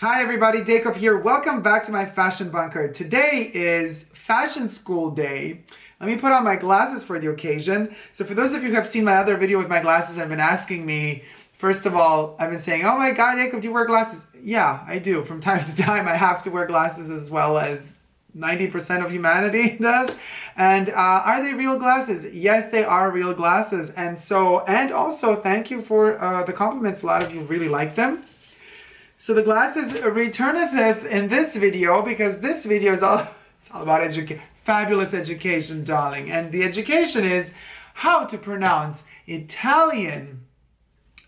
Hi everybody, Dacob here. Welcome back to my fashion bunker. Today is fashion school day. Let me put on my glasses for the occasion. So for those of you who have seen my other video with my glasses and been asking me, first of all, I've been saying, oh my God, Dacob, do you wear glasses? Yeah, I do. From time to time, I have to wear glasses as well as 90% of humanity does. And are they real glasses? Yes, they are real glasses. And also thank you for the compliments. A lot of you really like them. So the glasses returneth in this video because this video is all about fabulous education, darling. And the education is how to pronounce Italian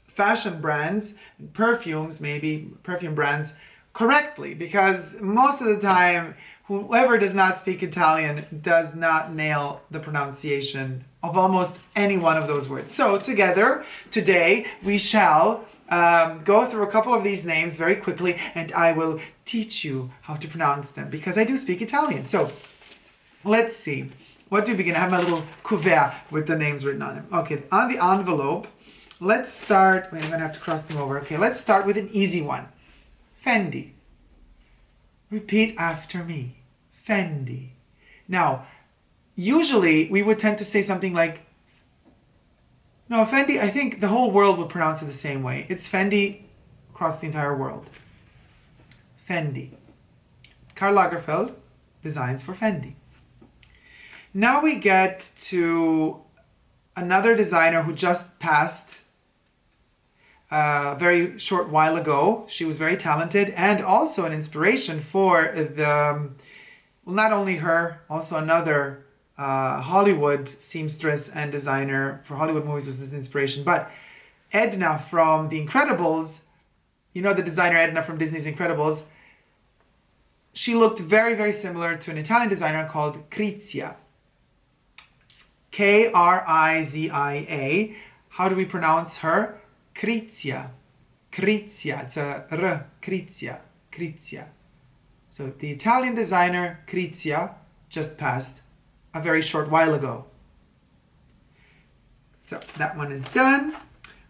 fashion brands, perfumes, maybe perfume brands, correctly. Because most of the time, whoever does not speak Italian does not nail the pronunciation of almost any one of those words. So together, today, we shall go through a couple of these names very quickly and I will teach you how to pronounce them because I do speak Italian. So let's see. What do we begin? I have my little couvert with the names written on them. Okay, on the envelope, let's start. Wait, I'm going to have to cross them over. Okay, let's start with an easy one. Fendi. Repeat after me. Fendi. Now, usually we would tend to say something like, no, Fendi, I think the whole world would pronounce it the same way. It's Fendi across the entire world. Fendi. Karl Lagerfeld designs for Fendi. Now we get to another designer who just passed a very short while ago. She was very talented and also an inspiration for well, not only her, also another Hollywood seamstress and designer for Hollywood movies was his inspiration. But Edna from The Incredibles, you know the designer Edna from Disney's Incredibles, she looked very, very similar to an Italian designer called Crizia. It's K-R-I-Z-I-A. How do we pronounce her? Crizia. Crizia. It's a R. Crizia. Crizia. So the Italian designer Crizia just passed a very short while ago. So that one is done.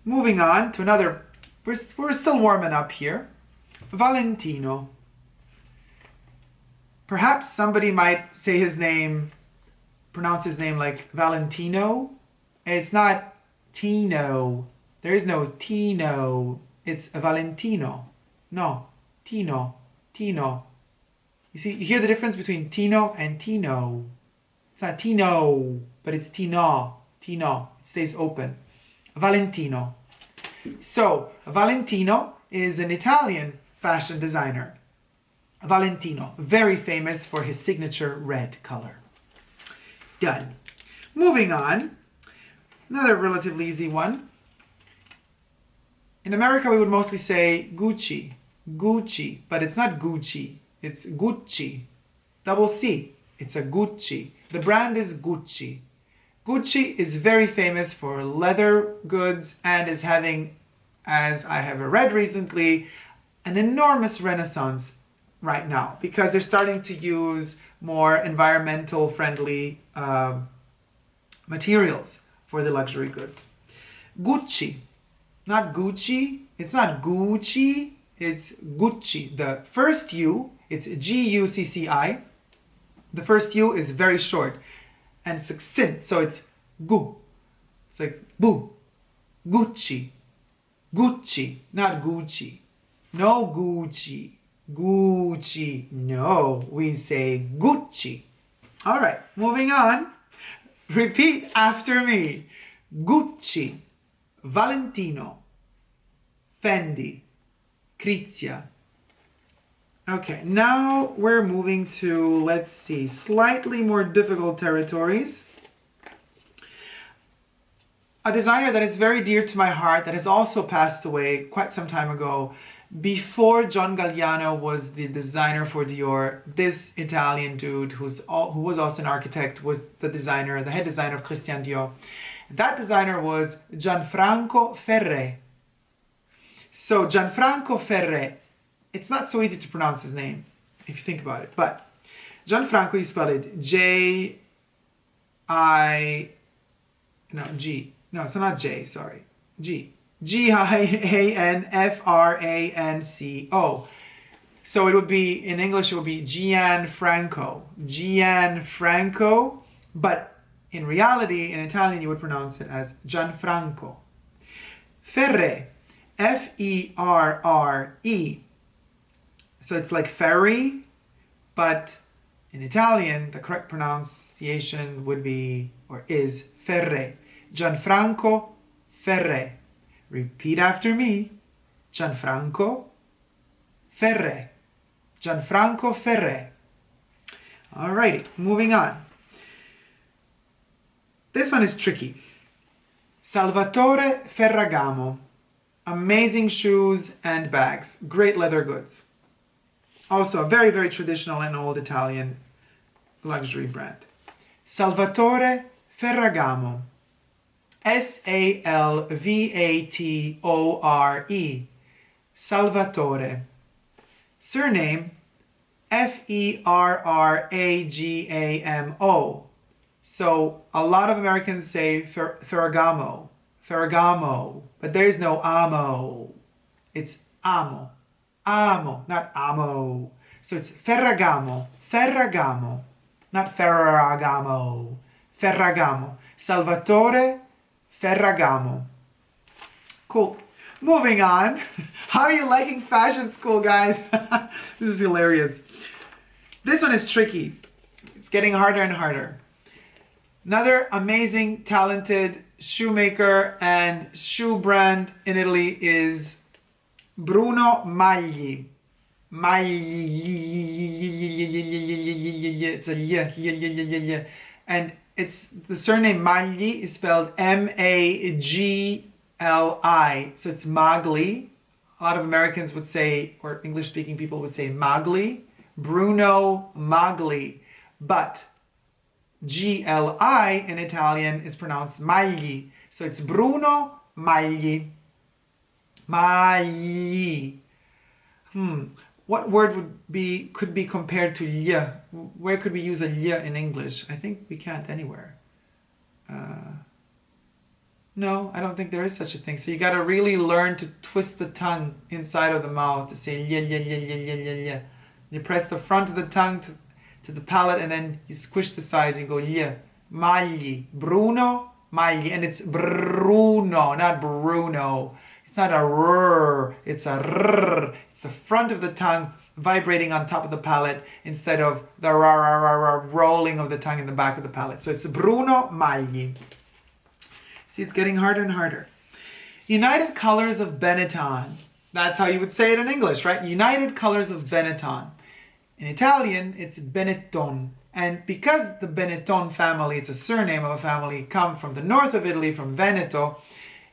Moving on to another, we're still warming up here. Valentino. Perhaps somebody might say his name, pronounce his name like Valentino. It's not Tino. There is no Tino. It's Valentino. No, Tino. Tino. You see, you hear the difference between Tino and Tino. It's not Tino, but it's Tino. Tino. It stays open. Valentino. So, Valentino is an Italian fashion designer. Valentino, very famous for his signature red color. Done. Moving on. Another relatively easy one. In America, we would mostly say Gucci. Gucci, but it's not Gucci. It's Gucci. Double C. It's a Gucci. The brand is Gucci. Gucci is very famous for leather goods and is having, as I have read recently, an enormous renaissance right now because they're starting to use more environmental friendly materials for the luxury goods. Gucci, not Gucci. It's not Gucci. It's Gucci. The first U, it's G-U-C-C-I. The first U is very short and succinct, so it's gu. It's like boo. Gucci. Gucci, not Gucci. No Gucci. Gucci. No, we say Gucci. All right, moving on. Repeat after me. Gucci, Valentino, Fendi, Crizia. Okay, now we're moving to, let's see, slightly more difficult territories. A designer that is very dear to my heart, that has also passed away quite some time ago. Before John Galliano was the designer for Dior, this Italian dude who was also an architect was the designer, the head designer of Christian Dior. That designer was Gianfranco Ferré. So Gianfranco Ferré, it's not so easy to pronounce his name, if you think about it. But Gianfranco, you spell it G. No, it's not J, sorry. G. Gianfranco. So it would be, in English, it would be Gianfranco. Gianfranco, but in reality, in Italian, you would pronounce it as Gianfranco. Ferre, F-E-R-R-E. So it's like ferry, but in Italian, the correct pronunciation would be, or is, Ferre. Gianfranco Ferre. Repeat after me. Gianfranco Ferre. Gianfranco Ferre. Alrighty, moving on. This one is tricky. Salvatore Ferragamo. Amazing shoes and bags. Great leather goods. Also a very, very traditional and old Italian luxury brand. Salvatore Ferragamo. S-A-L-V-A-T-O-R-E. Salvatore. Surname F-E-R-R-A-G-A-M-O. So a lot of Americans say Ferragamo, Ferragamo, but there's no amo. It's amo, amo, not amo. So it's Ferragamo, Ferragamo, not Ferragamo, Ferragamo. Salvatore Ferragamo. Cool. Moving on. How are you liking fashion school, guys? This is hilarious. This one is tricky. It's getting harder and harder. Another amazing, talented shoemaker and shoe brand in Italy is Bruno Magli. Magli. It's a y. And it's the surname Magli is spelled M-A-G-L-I. So it's Magli. A lot of Americans would say, or English-speaking people would say Magli. Bruno Magli. But G-L-I in Italian is pronounced Magli. So it's Bruno Magli. Magli. What word could be compared to y? Where could we use a y in English? I think we can't anywhere. No, I don't think there is such a thing. So you got to really learn to twist the tongue inside of the mouth to say y. You press the front of the tongue to the palate, and then you squish the sides and go y. Magli. Bruno Magli. And it's Bruno, not Bruno. It's not a r, it's a r. It's the front of the tongue vibrating on top of the palate instead of the rolling of the tongue in the back of the palate. So it's Bruno Magli. See, it's getting harder and harder. United Colors of Benetton. That's how you would say it in English, right? United Colors of Benetton. In Italian, it's Benetton. And because the Benetton family, it's a surname of a family, come from the north of Italy, from Veneto,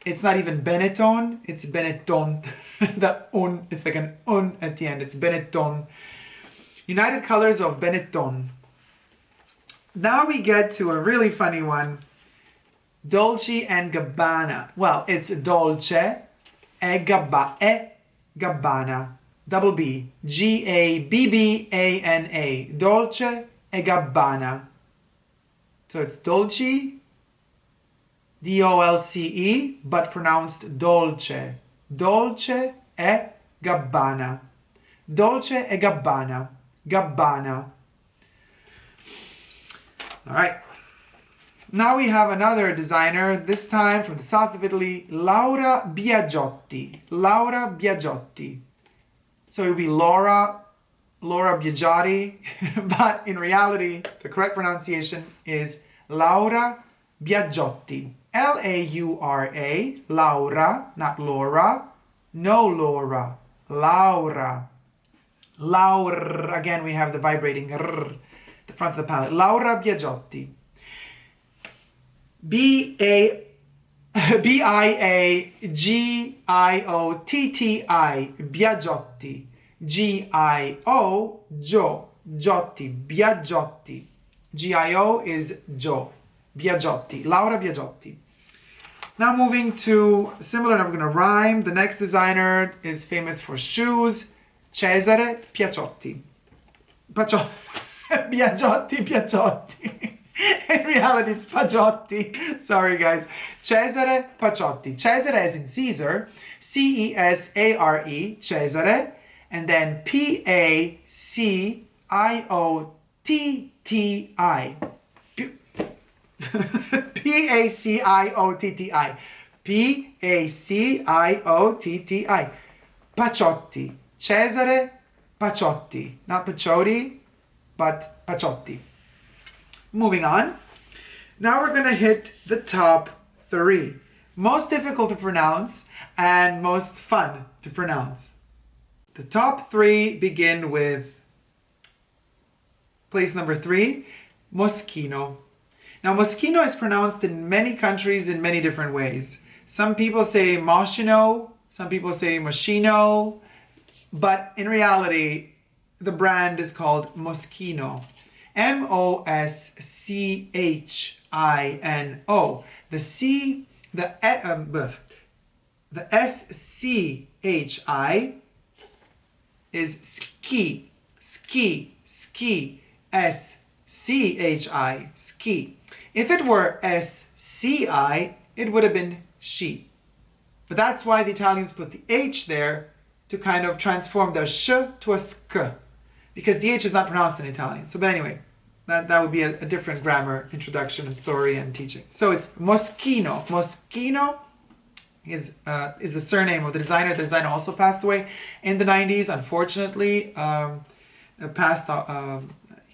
it's not even Benetton, it's Benetton. The un, it's like an un at the end. It's Benetton. United Colors of Benetton. Now we get to a really funny one. Dolce and Gabbana. Well, it's Dolce e Gabbana. Double B. G-A-B-B-A-N-A. Dolce e Gabbana. So it's Dolce, D-O-L-C-E, but pronounced Dolce. Dolce e Gabbana. Dolce e Gabbana. Gabbana. All right. Now we have another designer, this time from the south of Italy, Laura Biagiotti. Laura Biagiotti. So it would be Laura Biagiotti, but in reality, the correct pronunciation is Laura Biagiotti. L-A-U-R-A, Laura, not Laura. No Laura, Laura. Laura, again we have the vibrating r, the front of the palate. Laura Biagiotti. B-I-A-G-I-O-T-T-I, Biagiotti. G-I-O, Giotti, Biagiotti. G-I-O is Gio, Biagiotti, Laura Biagiotti. Now moving to similar, and I'm going to rhyme. The next designer is famous for shoes, Cesare Piacciotti. Biagiotti, Piacciotti. In reality, it's Paciotti. Sorry, guys. Cesare Paciotti. Cesare as in Caesar. C-E-S-A-R-E. Cesare. and then P-A-C-I-O-T-T-I. P-A-C-I-O-T-T-I. P-A-C-I-O-T-T-I. Paciotti. Cesare Paciotti. Not Paciotti, but Paciotti. Moving on. Now we're going to hit the top 3. Most difficult to pronounce and most fun to pronounce. The top 3 begin with place number 3, Moschino. Now, Moschino is pronounced in many countries in many different ways. Some people say Moschino, some people say Moschino, but in reality, the brand is called Moschino. M-O-S-C-H-I-N-O. The S-C-H-I is ski, ski, ski, S-C-H-I, ski. If it were S-C-I, it would have been she. But that's why the Italians put the H there to kind of transform the sh to a sk, because the H is not pronounced in Italian. So, but anyway, that would be a different grammar introduction and story and teaching. So it's Moschino. Moschino is the surname of the designer. The designer also passed away in the 90s, unfortunately.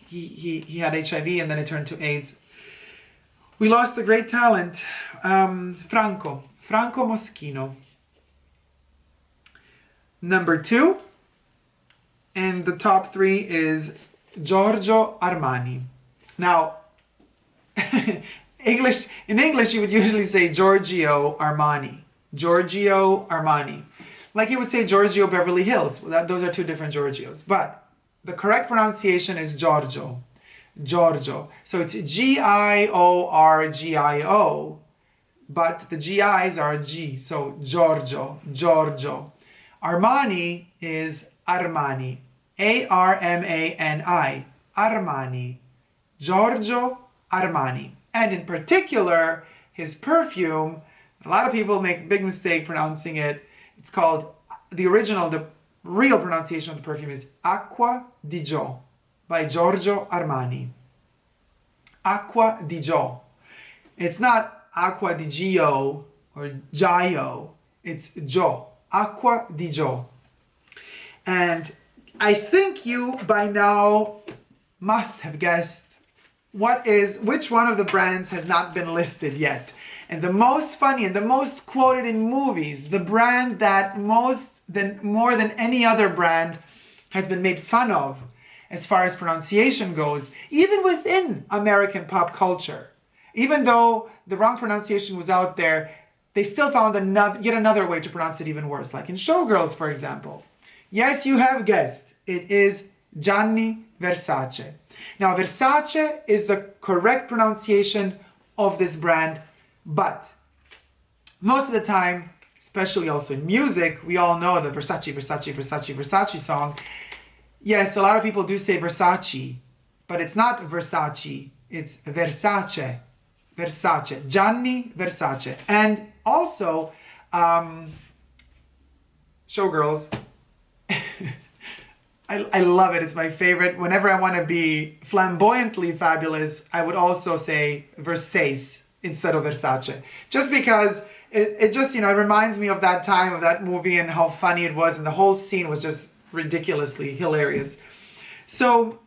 He had HIV and then it turned to AIDS. We lost a great talent, Franco Moschino. Number 2 in the top 3 is Giorgio Armani. Now, in English you would usually say Giorgio Armani. Giorgio Armani. Like you would say Giorgio Beverly Hills. Those are 2 different Giorgios. But the correct pronunciation is Giorgio. Giorgio. So it's G-I-O-R-G-I-O. But the G-I's are G. So Giorgio. Giorgio. Armani is Armani. A-R-M-A-N-I. Armani. Giorgio Armani. And in particular, his perfume, a lot of people make a big mistake pronouncing it. It's called, the real pronunciation of the perfume is Acqua di Gio by Giorgio Armani. Acqua di Gio. It's not Acqua di Gio or Gio. It's Gio. Acqua di Gio. And I think you by now must have guessed which one of the brands has not been listed yet. And the most funny and the most quoted in movies, the brand that more than any other brand has been made fun of as far as pronunciation goes, even within American pop culture. Even though the wrong pronunciation was out there, they still found yet another way to pronounce it even worse, like in Showgirls, for example. Yes, you have guessed, it is Gianni Versace. Now, Versace is the correct pronunciation of this brand, but most of the time, especially also in music, we all know the Versace, Versace, Versace, Versace song. Yes, a lot of people do say Versace, but it's not Versace, it's Versace. Versace, Gianni Versace. And also, Showgirls. I love it. It's my favorite. Whenever I want to be flamboyantly fabulous, I would also say Versace instead of Versace. Just because it just, it reminds me of that time, of that movie and how funny it was. And the whole scene was just ridiculously hilarious. So,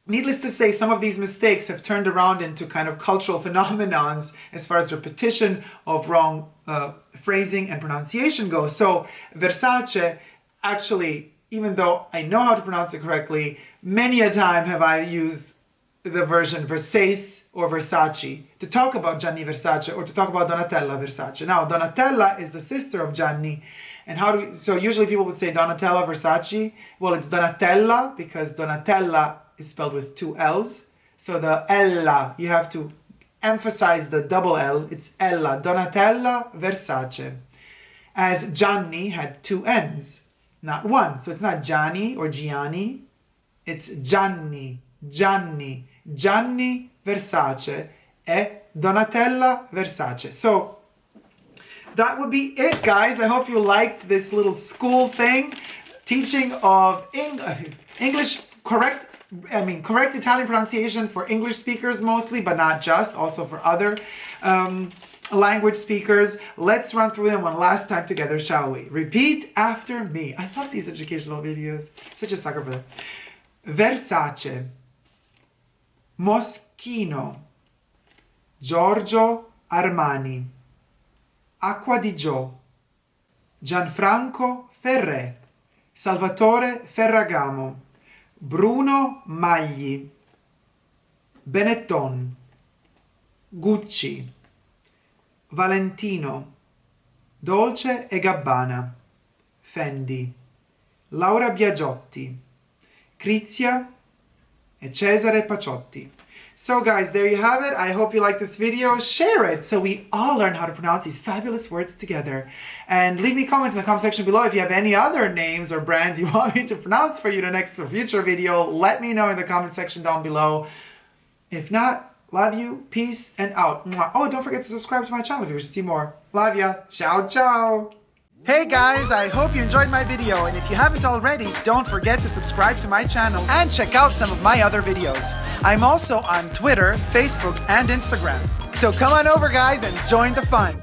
needless to say, some of these mistakes have turned around into kind of cultural phenomenons as far as repetition of wrong phrasing and pronunciation goes. So, Versace, actually, even though I know how to pronounce it correctly, many a time have I used the version Versace or Versace to talk about Gianni Versace or to talk about Donatella Versace. Now, Donatella is the sister of Gianni. And so usually people would say Donatella Versace. Well, it's Donatella because Donatella is spelled with 2 L's. So the Ella, you have to emphasize the double L. It's Ella, Donatella Versace. As Gianni had 2 N's. Not 1. So it's not Gianni or Gianni. It's Gianni, Gianni, Gianni Versace e Donatella Versace. So that would be it, guys. I hope you liked this little school thing. teaching of English, correct Italian pronunciation for English speakers mostly, but not just, also for other language speakers. Let's run through them one last time together, shall we? Repeat after me. I love these educational videos. Such a sucker for them. Versace, Moschino, Giorgio Armani, Acqua di Gio, Gianfranco Ferré, Salvatore Ferragamo, Bruno Magli, Benetton, Gucci, Valentino, Dolce e Gabbana, Fendi, Laura Biagiotti, Crizia e Cesare Paciotti. So guys, there you have it. I hope you like this video. Share it so we all learn how to pronounce these fabulous words together. And leave me comments in the comment section below if you have any other names or brands you want me to pronounce for you in the next or future video. Let me know in the comment section down below. If not, love you, peace, and out. Oh, don't forget to subscribe to my channel if you wish to see more. Love ya. Ciao, ciao. Hey guys, I hope you enjoyed my video, and if you haven't already, don't forget to subscribe to my channel and check out some of my other videos. I'm also on Twitter, Facebook, and Instagram. So come on over guys and join the fun.